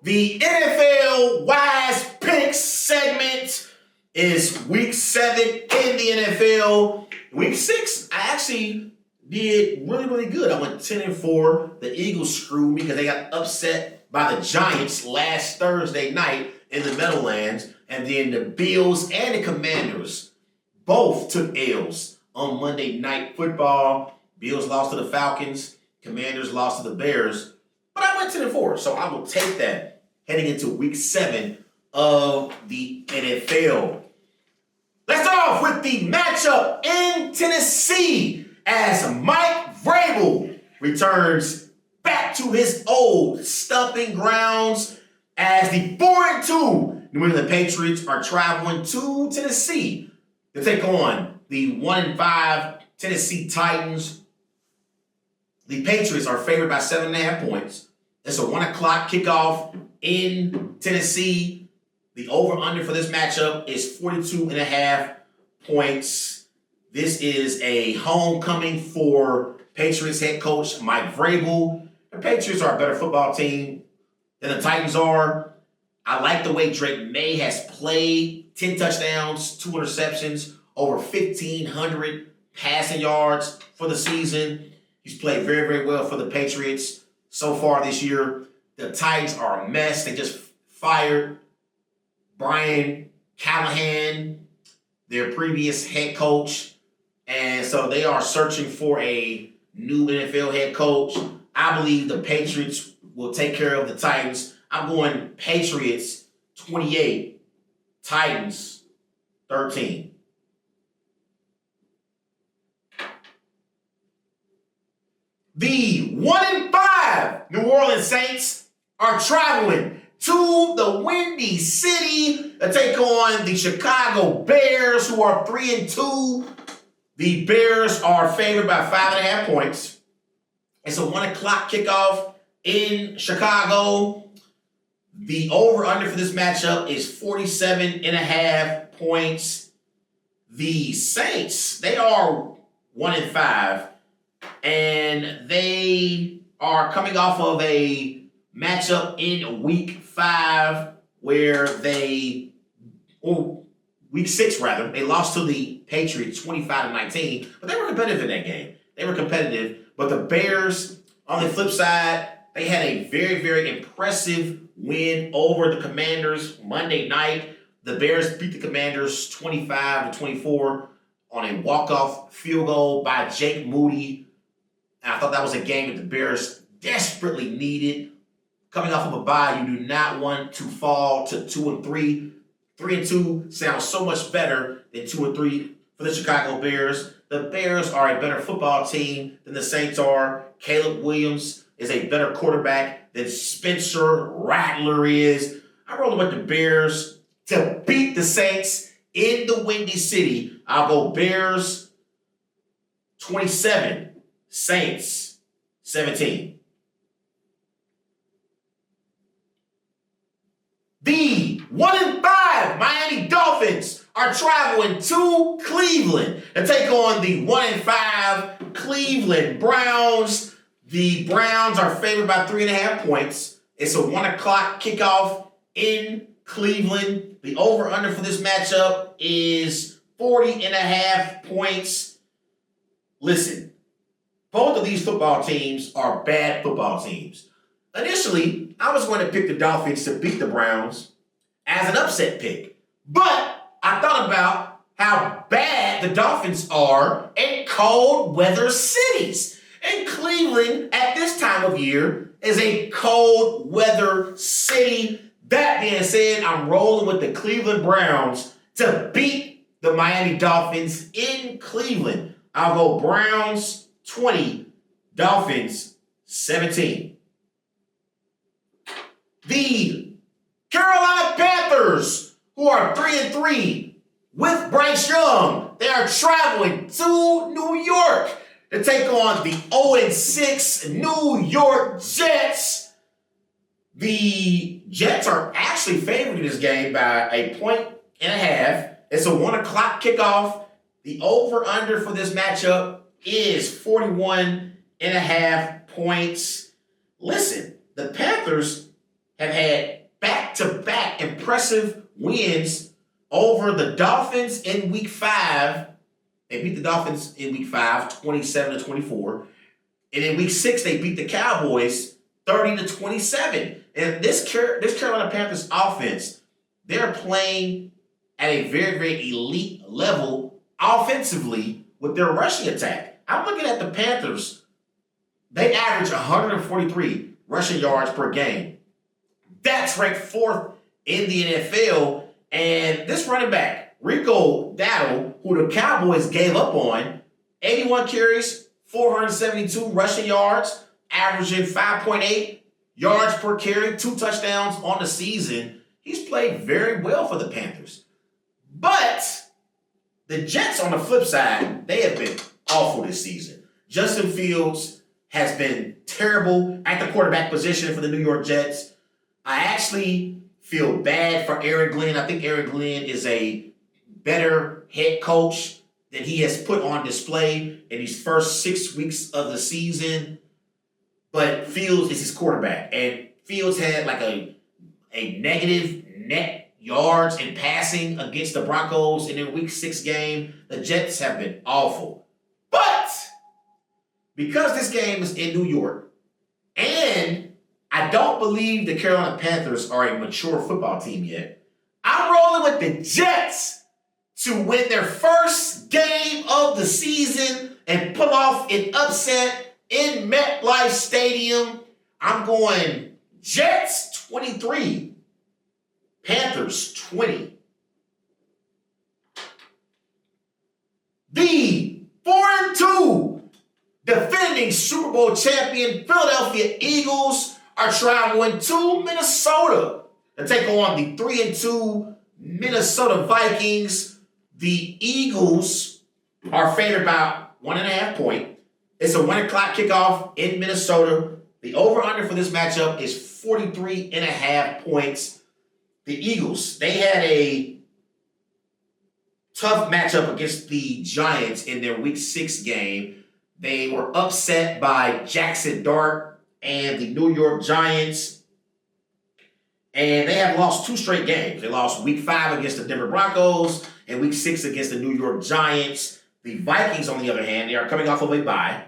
The NFL Wise Picks segment is week 7 in the NFL. Week 6, I actually did really good. I went 10-4. The Eagles screwed me because they got upset by the Giants last Thursday night in the Meadowlands. And then the Bills and the Commanders both took L's on Monday Night Football. Bills lost to the Falcons. Commanders lost to the Bears. But I went 10-4, so I will take that heading into week 7 of the NFL. Let's start off with the matchup in Tennessee as Mike Vrabel returns back to his old stumping grounds as the 4-2 New England Patriots are traveling to Tennessee to take on the 1-5 Tennessee Titans. The Patriots are favored by 7.5 points. It's a 1 o'clock kickoff in Tennessee. The over-under for this matchup is 42.5 points. This is a homecoming for Patriots head coach Mike Vrabel. The Patriots are a better football team than the Titans are. I like the way Drake May has played. 10 touchdowns, 2 interceptions, over 1,500 passing yards for the season. He's played very well for the Patriots so far this year. The Titans are a mess. They just fired Brian Callahan, their previous head coach. And so they are searching for a new NFL head coach. I believe the Patriots will take care of the Titans. I'm going Patriots 28, Titans 13. The 1-5 New Orleans Saints are traveling to the Windy City to take on the Chicago Bears, who are 3-2. The Bears are favored by 5.5 points. It's a 1 o'clock kickoff in Chicago. The over-under for this matchup is 47.5 points. The Saints, they are 1-5. And they are coming off of a matchup in week 5 where week 6 rather, they lost to the Patriots 25-19, but they were competitive in that game. They were competitive, but the Bears, on the flip side, they had a very impressive win over the Commanders Monday night. The Bears beat the Commanders 25-24 on a walk-off field goal by Jake Moody. And I thought that was a game that the Bears desperately needed. Coming off of a bye, you do not want to fall to 2-3. 3-2 sounds so much better than 2-3 for the Chicago Bears. The Bears are a better football team than the Saints are. Caleb Williams is a better quarterback than Spencer Rattler is. I'm rolling with the Bears to beat the Saints in the Windy City. I'll go Bears 27. Saints, 17. The 1-5 Miami Dolphins are traveling to Cleveland to take on the 1-5 Cleveland Browns. The Browns are favored by 3.5 points. It's a 1 o'clock kickoff in Cleveland. The over-under for this matchup is 40.5 points. Listen. Both of these football teams are bad football teams. Initially, I was going to pick the Dolphins to beat the Browns as an upset pick. But I thought about how bad the Dolphins are in cold weather cities. And Cleveland, at this time of year, is a cold weather city. That being said, I'm rolling with the Cleveland Browns to beat the Miami Dolphins in Cleveland. I'll go Browns 20, Dolphins 17. The Carolina Panthers, who are 3-3 with Bryce Young, they are traveling to New York to take on the 0-6 New York Jets. The Jets are actually favored in this game by 1.5 points. It's a 1 o'clock kickoff. The over-under for this matchup is 41.5 points. Listen, the Panthers have had back-to-back impressive wins over the Dolphins in week 5. They beat the Dolphins in week 5, 27-24. And in week 6, they beat the Cowboys 30-27. And this Carolina Panthers offense, they're playing at a very, very elite level offensively with their rushing attack. I'm looking at the Panthers. They average 143 rushing yards per game. That's ranked 4th in the NFL. And this running back, Rico Dowdle, who the Cowboys gave up on, 81 carries, 472 rushing yards, averaging 5.8 yards per carry, 2 touchdowns on the season. He's played very well for the Panthers. But the Jets, on the flip side, they have been awful this season. Justin Fields has been terrible at the quarterback position for the New York Jets. I actually feel bad for Aaron Glenn. I think Aaron Glenn is a better head coach than he has put on display in these first 6 weeks of the season. But Fields is his quarterback. And Fields had like a negative net yards in passing against the Broncos in their week 6 game. The Jets have been awful. But because this game is in New York, and I don't believe the Carolina Panthers are a mature football team yet, I'm rolling with the Jets to win their first game of the season and pull off an upset in MetLife Stadium. I'm going Jets 23, Panthers 20. The 4-2 defending Super Bowl champion Philadelphia Eagles are traveling to Minnesota to take on the 3-2 Minnesota Vikings. The Eagles are favored by 1.5 points. It's a 1 o'clock kickoff in Minnesota. The over-under for this matchup is 43.5 points. The Eagles, they had a tough matchup against the Giants in their week 6 game. They were upset by Jackson Dart and the New York Giants. And they have lost 2 straight games. They lost week 5 against the Denver Broncos and week 6 against the New York Giants. The Vikings, on the other hand, they are coming off of a bye.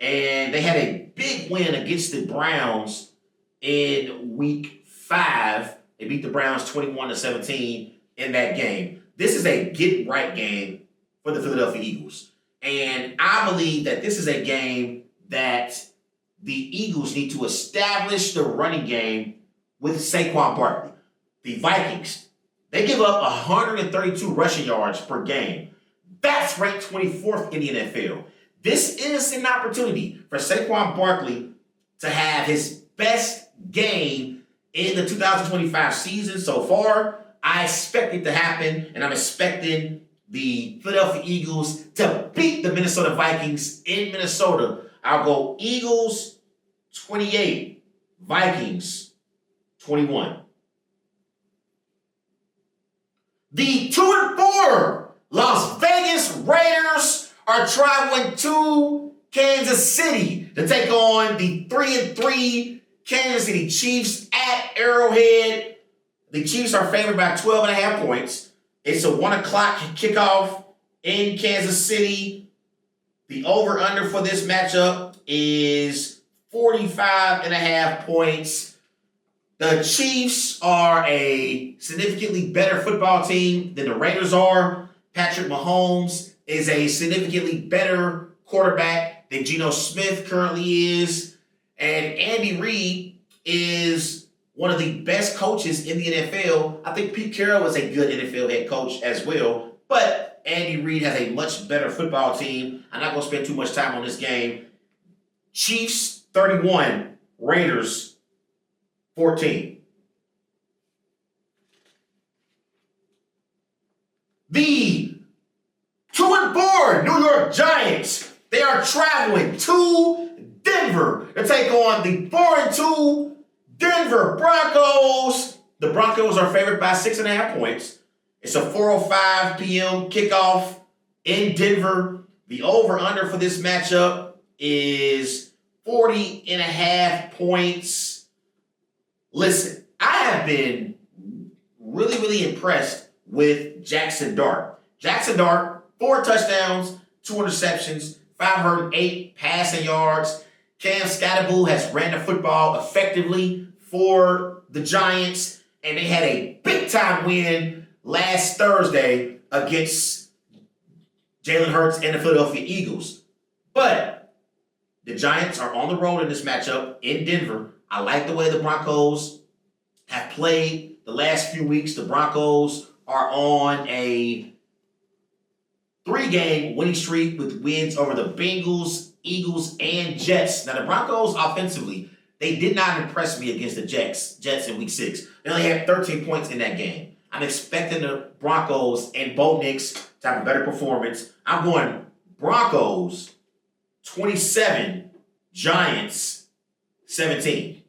And they had a big win against the Browns in week 5. They beat the Browns 21-17 in that game. This is a get-right game for the Philadelphia Eagles. And I believe that this is a game that the Eagles need to establish the running game with Saquon Barkley. The Vikings, they give up 132 rushing yards per game. That's ranked 24th in the NFL. This is an opportunity for Saquon Barkley to have his best game in the 2025 season so far. I expect it to happen, and I'm expecting the Philadelphia Eagles to beat the Minnesota Vikings in Minnesota. I'll go Eagles 28, Vikings 21. The 2-4 Las Vegas Raiders are traveling to Kansas City to take on the 3-3 Kansas City Chiefs at Arrowhead. The Chiefs are favored by 12.5 points. It's a 1 o'clock kickoff in Kansas City. The over-under for this matchup is 45.5 points. The Chiefs are a significantly better football team than the Raiders are. Patrick Mahomes is a significantly better quarterback than Geno Smith currently is. And Andy Reid is one of the best coaches in the NFL. I think Pete Carroll is a good NFL head coach as well. But Andy Reid has a much better football team. I'm not going to spend too much time on this game. Chiefs 31, Raiders 14. The 2-4 New York Giants, they are traveling to Denver to take on the 4-2 Denver Broncos. The Broncos are favored by 6.5 points. It's a 4:05 p.m. kickoff in Denver. The over-under for this matchup is 40.5 points. Listen, I have been really, really impressed with Jackson Dart. Jackson Dart, 4 touchdowns, 2 interceptions, 508 passing yards. Cam Scatterbull has ran the football effectively for the Giants, and they had a big-time win last Thursday against Jalen Hurts and the Philadelphia Eagles. But the Giants are on the road in this matchup in Denver. I like the way the Broncos have played the last few weeks. The Broncos are on a 3-game winning streak with wins over the Bengals, Eagles, and Jets. Now, the Broncos offensively, they did not impress me against the Jets in Week 6. They only had 13 points in that game. I'm expecting the Broncos and Bo Nix to have a better performance. I'm going Broncos 27, Giants 17.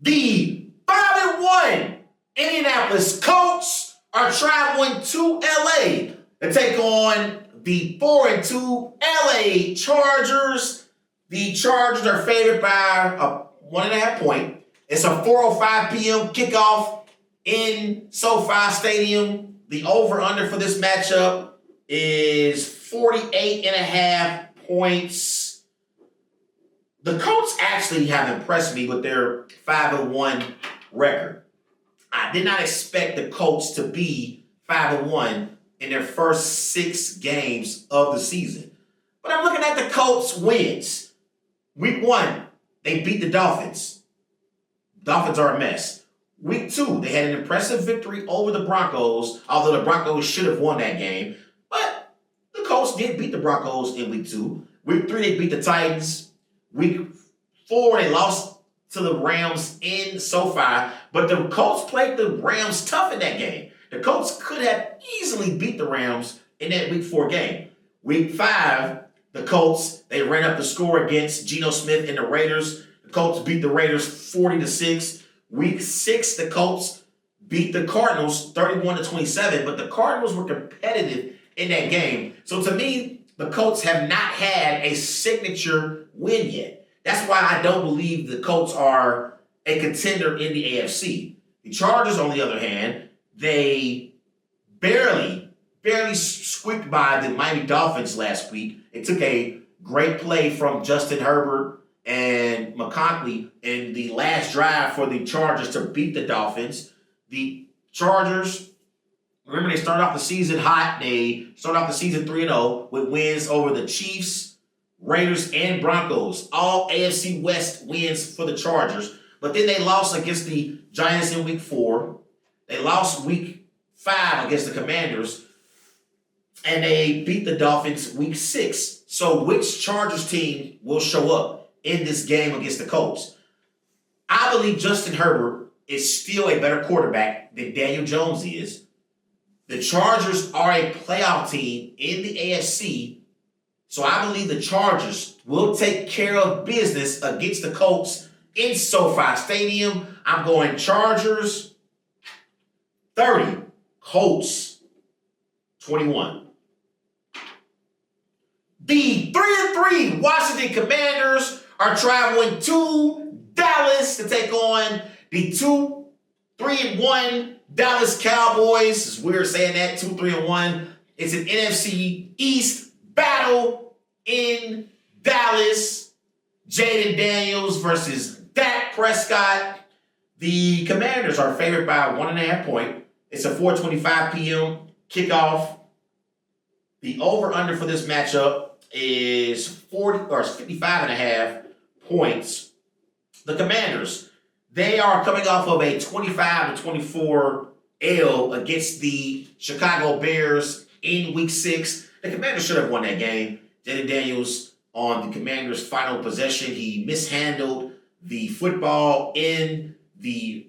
The 5-1 Indianapolis Colts are traveling to LA to take on the 4-2 LA Chargers. The Chargers are favored by a 1.5 point. It's a 4:05 p.m. kickoff in SoFi Stadium. The over-under for this matchup is 48.5 points. The Colts actually have impressed me with their 5-1 record. I did not expect the Colts to be 5-1 in their first 6 games of the season. But I'm looking at the Colts wins. Week 1, they beat the Dolphins. Dolphins are a mess. Week 2, they had an impressive victory over the Broncos, although the Broncos should have won that game. But the Colts did beat the Broncos in Week 2. Week 3, they beat the Titans. Week 4, they lost to the Rams in SoFi. But the Colts played the Rams tough in that game. The Colts could have easily beat the Rams in that Week 4 game. Week 5, the Colts, they ran up the score against Geno Smith and the Raiders. The Colts beat the Raiders 40-6. Week 6, the Colts beat the Cardinals 31-27, but the Cardinals were competitive in that game. So to me, the Colts have not had a signature win yet. That's why I don't believe the Colts are a contender in the AFC. The Chargers, on the other hand, they barely squeaked by the Miami Dolphins last week. It took a great play from Justin Herbert and McConkley in the last drive for the Chargers to beat the Dolphins. The Chargers, remember, they started off the season hot. They started off the season 3-0 with wins over the Chiefs, Raiders, and Broncos. All AFC West wins for the Chargers. But then they lost against the Giants in Week 4. They lost Week 5 against the Commanders. And they beat the Dolphins Week 6. So which Chargers team will show up in this game against the Colts? I believe Justin Herbert is still a better quarterback than Daniel Jones is. The Chargers are a playoff team in the AFC, so I believe the Chargers will take care of business against the Colts in SoFi Stadium. I'm going Chargers 30, Colts 21. The 3-3 Washington Commanders are traveling to Dallas to take on the 3-1 Dallas Cowboys. It's weird saying that, 2-3-1. It's an NFC East battle in Dallas. Jaden Daniels versus Dak Prescott. The Commanders are favored by 1.5 points. It's a 4:25 p.m. kickoff. The over-under for this matchup is 55.5 points. The Commanders, they are coming off of a 25-24 L against the Chicago Bears in Week 6. The Commanders should have won that game. Jaden Daniels, on the Commanders' final possession, he mishandled the football in the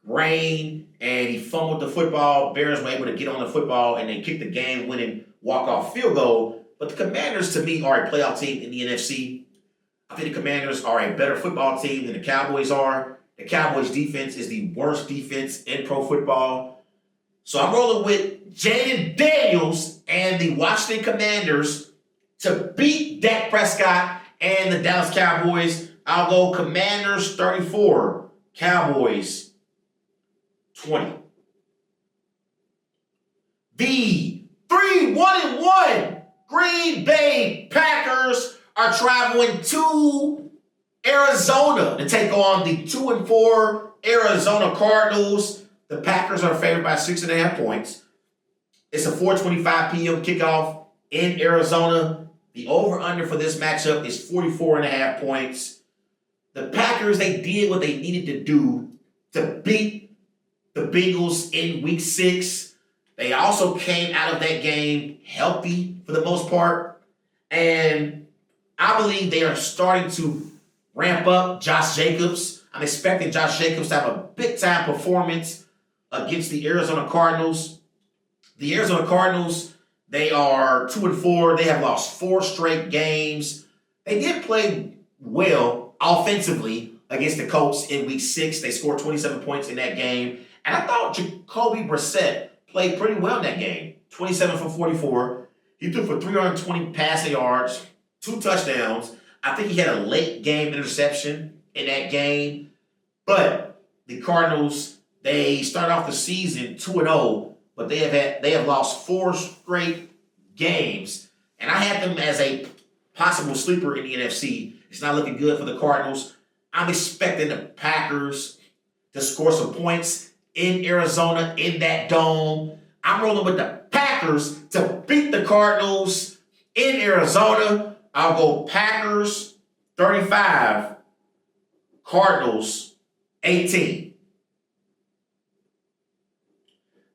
rain, and he fumbled the football. Bears were able to get on the football, and they kicked the game-winning walk-off field goal. But the Commanders, to me, are a playoff team in the NFC. I think the Commanders are a better football team than the Cowboys are. The Cowboys' defense is the worst defense in pro football. So I'm rolling with Jaden Daniels and the Washington Commanders to beat Dak Prescott and the Dallas Cowboys. I'll go Commanders 34, Cowboys 20. The 3-1-1 Green Bay Packers are traveling to Arizona to take on the 2-4 Arizona Cardinals. The Packers are favored by 6.5 points. It's a 4:25 p.m. kickoff in Arizona. The over-under for this matchup is 44.5 points. The Packers, they did what they needed to do to beat the Bengals in week 6. They also came out of that game healthy for the most part. And I believe they are starting to ramp up Josh Jacobs. I'm expecting Josh Jacobs to have a big-time performance against the Arizona Cardinals. The Arizona Cardinals, they are 2-4. They have lost 4 straight games. They did play well offensively against the Colts in week 6. They scored 27 points in that game. And I thought Jacoby Brissett played pretty well in that game. 27 for 44. He threw for 320 passing yards, 2 touchdowns. I think he had a late game interception in that game. But the Cardinals, they started off the season 2-0. But they have lost 4 straight games. And I had them as a possible sleeper in the NFC. It's not looking good for the Cardinals. I'm expecting the Packers to score some points in Arizona, in that dome. I'm rolling with the Packers to beat the Cardinals in Arizona. I'll go Packers 35, Cardinals 18.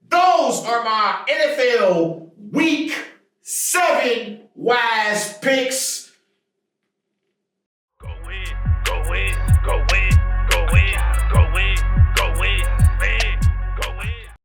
Those are my NFL Week 7 wise picks.